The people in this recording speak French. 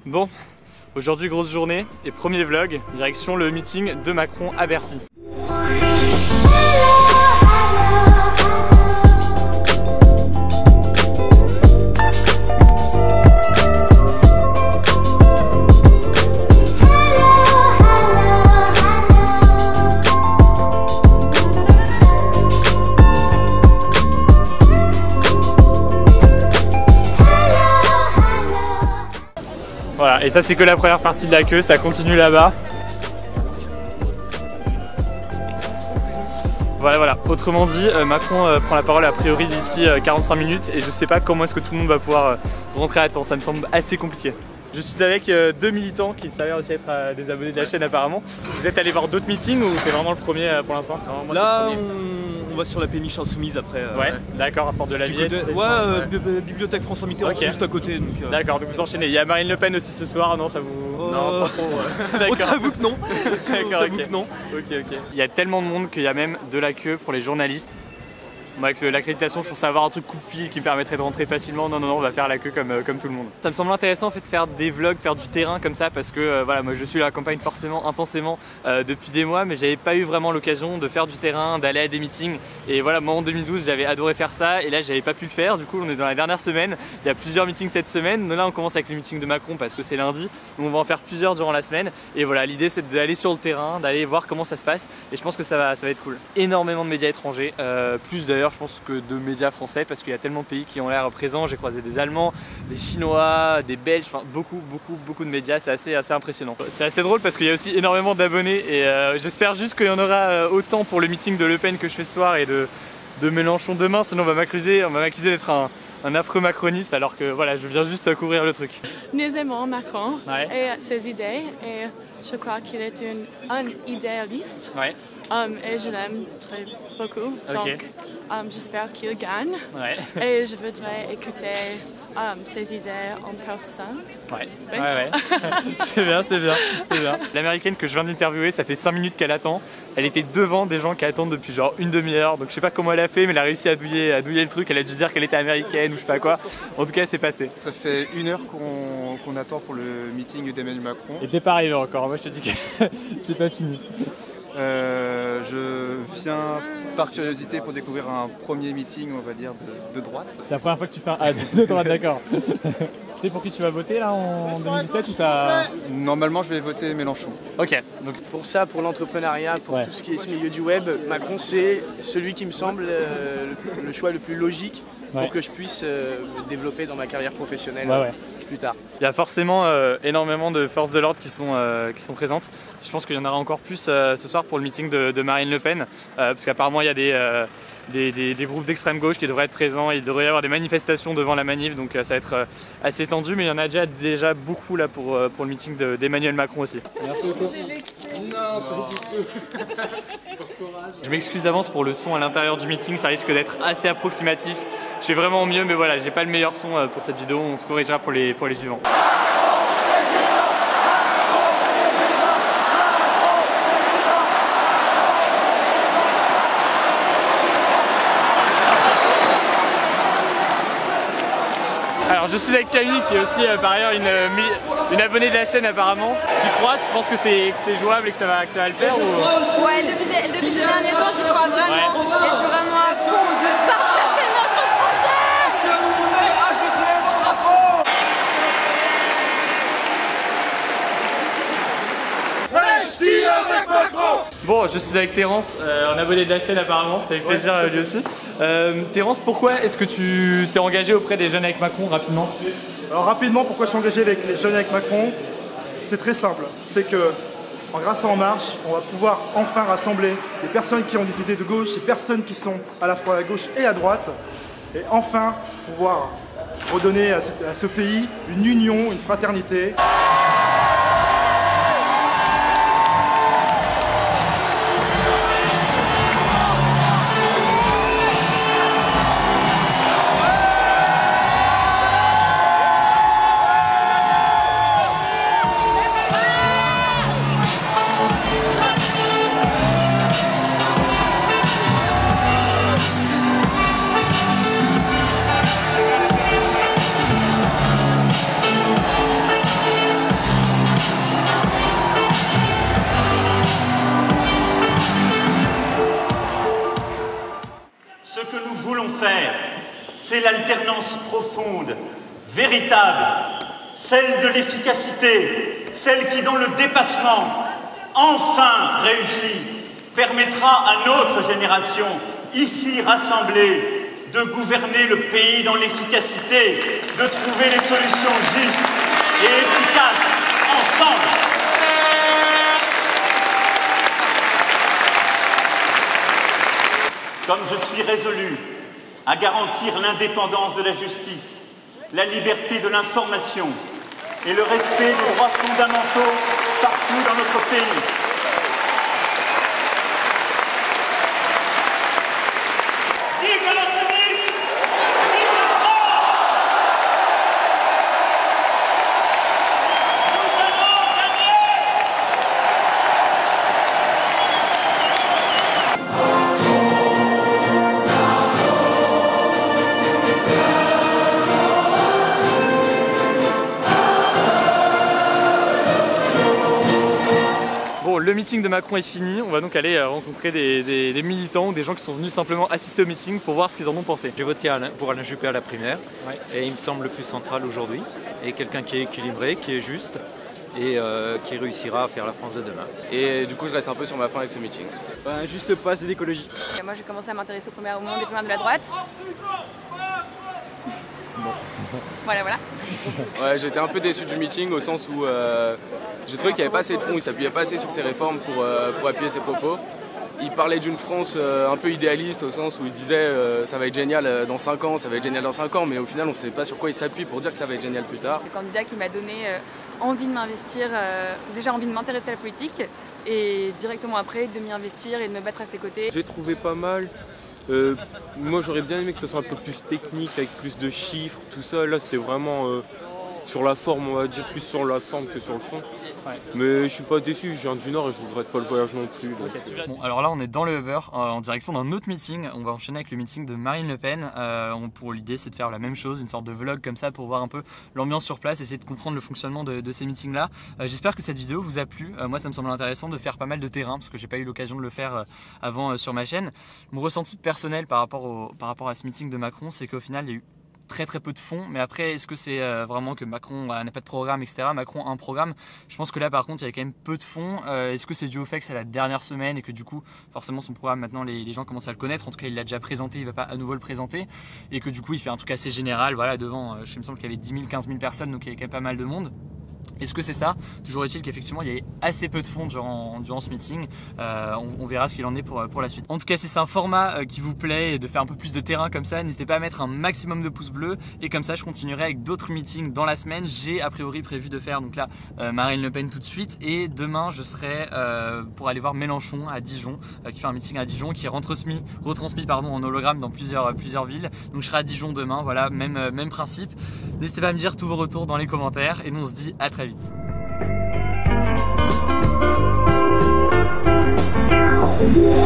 Bon, aujourd'hui grosse journée et premier vlog, direction le meeting de Macron à Bercy. Voilà, et ça c'est que la première partie de la queue, ça continue là-bas. Voilà. Autrement dit, Macron prend la parole a priori d'ici 45 minutes et je sais pas comment est-ce que tout le monde va pouvoir rentrer à temps, ça me semble assez compliqué. Je suis avec deux militants qui s'avèrent aussi être des abonnés de la chaîne apparemment. Vous êtes allé voir d'autres meetings ou c'est vraiment le premier pour l'instant? Là, on va sur la péniche insoumise après. Ouais, d'accord, rapport de la Villette. Bibliothèque François Mitterrand, okay. Juste à côté. D'accord, donc vous enchaînez. Il y a Marine Le Pen aussi ce soir, non ça vous... Non, pas trop. D'accord. T'avoue que non. D'accord, ok. Il y a tellement de monde qu'il y a même de la queue pour les journalistes. Moi, avec l'accréditation, je pensais avoir un truc coup-de-fil qui me permettrait de rentrer facilement. Non, on va faire la queue comme tout le monde. Ça me semble intéressant en fait de faire des vlogs, faire du terrain comme ça parce que voilà, moi je suis à la campagne forcément intensément depuis des mois, mais j'avais pas eu vraiment l'occasion de faire du terrain, d'aller à des meetings. Et voilà, moi en 2012 j'avais adoré faire ça et là j'avais pas pu le faire. Du coup, on est dans la dernière semaine. Il y a plusieurs meetings cette semaine. Là, on commence avec le meeting de Macron parce que c'est lundi. Donc on va en faire plusieurs durant la semaine. Et voilà, l'idée c'est d'aller sur le terrain, d'aller voir comment ça se passe. Et je pense que ça va être cool. Énormément de médias étrangers, plus d'ailleurs je pense que de médias français parce qu'il y a tellement de pays qui ont l'air présents. J'ai croisé des Allemands, des Chinois, des Belges, enfin beaucoup de médias, c'est assez impressionnant. C'est assez drôle parce qu'il y a aussi énormément d'abonnés et j'espère juste qu'il y en aura autant pour le meeting de Le Pen que je fais ce soir et de Mélenchon demain, sinon on va m'accuser d'être un affreux macroniste alors que voilà, je viens juste couvrir le truc. Nous aimons Macron et ses idées et je crois qu'il est un idéaliste et je l'aime très beaucoup, donc j'espère qu'il gagne et je voudrais écouter ses idées en personne. Ouais. C'est bien. L'américaine que je viens d'interviewer, ça fait 5 minutes qu'elle attend. Elle était devant des gens qui attendent depuis genre une demi-heure. Donc je sais pas comment elle a fait, mais elle a réussi à douiller le truc. Elle a dû dire qu'elle était américaine ou je sais pas quoi. En tout cas, c'est passé. Ça fait 1 heure qu'on attend pour le meeting d'Emmanuel Macron. Et t'es pas arrivé encore. Moi, je te dis que c'est pas fini. Je viens par curiosité pour découvrir un premier meeting, on va dire, de droite. C'est la première fois que tu fais de droite, d'accord. Tu sais pour qui tu vas voter là en 2017 ou t'as... Normalement, je vais voter Mélenchon. Ok. Donc pour ça, pour l'entrepreneuriat, pour tout ce qui est ce milieu du web, Macron c'est celui qui me semble le choix le plus logique pour que je puisse me développer dans ma carrière professionnelle. Plus tard. Il y a forcément énormément de forces de l'ordre qui sont présentes. Je pense qu'il y en aura encore plus ce soir pour le meeting de Marine Le Pen parce qu'apparemment il y a des groupes d'extrême gauche qui devraient être présents. Il devrait y avoir des manifestations devant la manif, donc ça va être assez tendu, mais il y en a déjà beaucoup là pour le meeting d'Emmanuel Macron aussi. Merci beaucoup. Je m'excuse d'avance pour le son à l'intérieur du meeting, ça risque d'être assez approximatif. Je fais vraiment au mieux, mais voilà, j'ai pas le meilleur son pour cette vidéo, on se corrigera pour les suivants. Alors je suis avec Camille qui est aussi par ailleurs une abonnée de la chaîne apparemment. Tu crois, tu penses que c'est jouable et que ça va le faire ou... Ouais, depuis ces derniers temps j'y crois vraiment et je suis vraiment à fond parce que c'est notre projet. Bon, je suis avec Terence, un abonné de la chaîne apparemment, ça fait plaisir lui aussi. Terence, pourquoi est-ce que tu t'es engagé auprès des Jeunes avec Macron rapidement? Alors rapidement, pourquoi je suis engagé avec les Jeunes avec Macron? C'est très simple, c'est que grâce à En Marche, on va pouvoir enfin rassembler les personnes qui ont des idées de gauche, les personnes qui sont à la fois à gauche et à droite, et enfin pouvoir redonner à ce pays une union, une fraternité. c'est l'alternance profonde, véritable, celle de l'efficacité, celle qui, dans le dépassement, enfin réussi, permettra à notre génération, ici rassemblée, de gouverner le pays dans l'efficacité, de trouver les solutions justes et efficaces ensemble. Comme je suis résolu à garantir l'indépendance de la justice, la liberté de l'information et le respect des droits fondamentaux partout dans notre pays. Vive la République! Vive la France! Nous allons gagner! Bon, le meeting de Macron est fini, on va donc aller rencontrer des militants ou des gens qui sont venus simplement assister au meeting pour voir ce qu'ils en ont pensé. J'ai voté pour Alain Juppé à la primaire, et il me semble le plus central aujourd'hui, et quelqu'un qui est équilibré, qui est juste, et qui réussira à faire la France de demain. Et du coup je reste un peu sur ma faim avec ce meeting. Juste pas, c'est d'écologie. Moi j'ai commencé à m'intéresser au mouvement des primaires de la droite. Voilà. Ouais, j'étais un peu déçu du meeting au sens où j'ai trouvé qu'il n'y avait pas assez de fond, il s'appuyait pas assez sur ses réformes pour appuyer ses propos. Il parlait d'une France un peu idéaliste au sens où il disait ça va être génial dans 5 ans, ça va être génial dans 5 ans, mais au final on ne sait pas sur quoi il s'appuie pour dire que ça va être génial plus tard. Le candidat qui m'a donné envie de m'investir, déjà envie de m'intéresser à la politique et directement après de m'y investir et de me battre à ses côtés. J'ai trouvé pas mal. Moi j'aurais bien aimé que ce soit un peu plus technique, avec plus de chiffres, tout ça. Là c'était vraiment sur la forme, on va dire, plus sur la forme que sur le fond. Ouais. Mais je suis pas déçu, je viens du Nord et je regrette pas le voyage non plus. Donc, Bon, alors là on est dans le Uber en direction d'un autre meeting. On va enchaîner avec le meeting de Marine Le Pen. Pour l'idée c'est de faire la même chose, une sorte de vlog comme ça pour voir un peu l'ambiance sur place, essayer de comprendre le fonctionnement de ces meetings là. J'espère que cette vidéo vous a plu. Moi ça me semble intéressant de faire pas mal de terrain parce que j'ai pas eu l'occasion de le faire avant sur ma chaîne. Mon ressenti personnel par rapport à ce meeting de Macron, c'est qu'au final il y a eu très peu de fond, mais après est-ce que c'est vraiment que Macron n'a pas de programme, etc. Macron a un programme, je pense que là par contre il y a quand même peu de fond. Est-ce que c'est dû au fait que c'est la dernière semaine et que du coup forcément son programme maintenant les gens commencent à le connaître, en tout cas il l'a déjà présenté, il va pas à nouveau le présenter, et que du coup il fait un truc assez général, voilà, devant, il me semble qu'il y avait 10 000, 15 000 personnes, donc il y avait quand même pas mal de monde. Est-ce que c'est ça? Toujours est-il qu'effectivement il y avait assez peu de fond durant ce meeting. On verra ce qu'il en est pour la suite. En tout cas si c'est un format qui vous plaît et de faire un peu plus de terrain comme ça, n'hésitez pas à mettre un maximum de pouces bleus et comme ça je continuerai avec d'autres meetings dans la semaine. J'ai a priori prévu de faire donc là Marine Le Pen tout de suite, et demain je serai pour aller voir Mélenchon à Dijon, qui fait un meeting à Dijon qui est retransmis en hologramme dans plusieurs villes. Donc je serai à Dijon demain, voilà, même principe. N'hésitez pas à me dire tous vos retours dans les commentaires et nous on se dit à très vite. Yeah.